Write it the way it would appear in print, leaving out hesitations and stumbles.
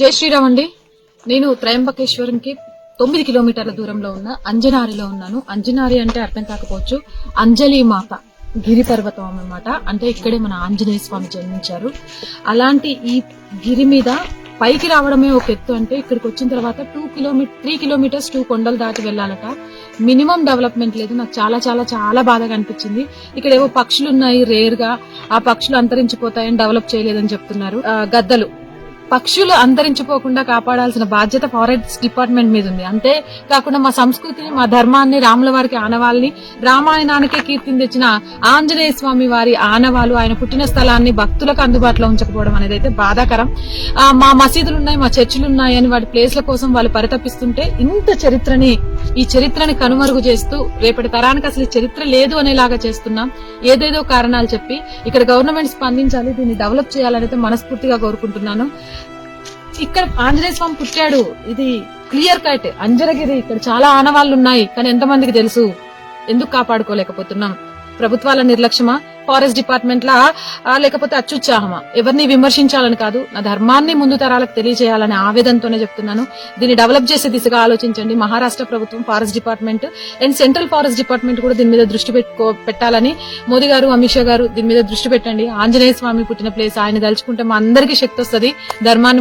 జై శ్రీరామ్ అండి. నేను త్రయంబకేశ్వరంకి 9 కిలోమీటర్ల దూరంలో ఉన్న అంజనారిలో ఉన్నాను. అంజనారి అంటే అర్థం కాకపోవచ్చు, అంజలి మాత గిరి పర్వతం అన్నమాట. అంటే ఇక్కడే మన ఆంజనేయ స్వామి జన్మించారు. అలాంటి ఈ గిరి మీద పైకి రావడమే ఒక ఎత్తు. అంటే ఇక్కడికి వచ్చిన తర్వాత 3 కిలోమీటర్స్ 2 కొండలు దాటి వెళ్ళాలట. మినిమం డెవలప్మెంట్ లేదు. నాకు చాలా చాలా చాలా బాధగా అనిపించింది. ఇక్కడ ఏవో పక్షులు ఉన్నాయి, రేర్ గా ఆ పక్షులు అంతరించిపోతాయని డెవలప్ చేయలేదని చెప్తున్నారు. గద్దలు పక్షులు అంతరించిపోకుండా కాపాడాల్సిన బాధ్యత ఫారెస్ట్ డిపార్ట్మెంట్ మీద ఉంది. అంతే కాకుండా మా సంస్కృతిని, మా ధర్మాన్ని, రాముల వారికి ఆనవాళ్ళని, రామాయణానికే కీర్తిని తెచ్చిన ఆంజనేయ స్వామి వారి ఆనవాలు, ఆయన పుట్టిన స్థలాన్ని భక్తులకు అందుబాటులో ఉంచకపోవడం అనేది అయితే బాధాకరం. మా మసీదులు ఉన్నాయి, మా చర్చిలు ఉన్నాయి అని వాటి ప్లేస్ల కోసం వాళ్ళు పరితపిస్తుంటే ఈ చరిత్రని కనుమరుగు చేస్తూ రేపటి తరానికి అసలు చరిత్ర లేదు అనేలాగా చేస్తున్నాం. ఏదేదో కారణాలు చెప్పి ఇక్కడ గవర్నమెంట్ స్పందించాలి, దీన్ని డెవలప్ చేయాలనైతే మనస్ఫూర్తిగా కోరుకుంటున్నాను. ఇక్కడ ఆంజనేయ స్వామి పుట్టాడు, ఇది క్లియర్ కట్. అంజనగిరి ఇక్కడ చాలా ఆనవాళ్లు ఉన్నాయి, కానీ ఎంతమందికి తెలుసు? ఎందుకు కాపాడుకోలేకపోతున్నాం? ప్రభుత్వాల నిర్లక్ష్యమా, ఫారెస్ట్ డిపార్ట్మెంట్ లా, లేకపోతే అత్యుత్సాహమా? ఎవరిని విమర్శించాలని కాదు, నా ధర్మాన్ని ముందు తరాలకు తెలియజేయాలనే ఆవేదనతోనే చెప్తున్నాను. దీన్ని డెవలప్ చేసే దిశగా ఆలోచించండి. మహారాష్ట్ర ప్రభుత్వం, forest department and central forest department కూడా దీని మీద దృష్టి పెట్టాలని మోదీ గారు, అమిత్ షా గారు దీని మీద దృష్టి పెట్టండి. ఆంజనేయ స్వామి పుట్టిన ప్లేస్, ఆయన దలుచుకుంటే మా అందరికీ శక్తి వస్తుంది. ధర్మాన్ని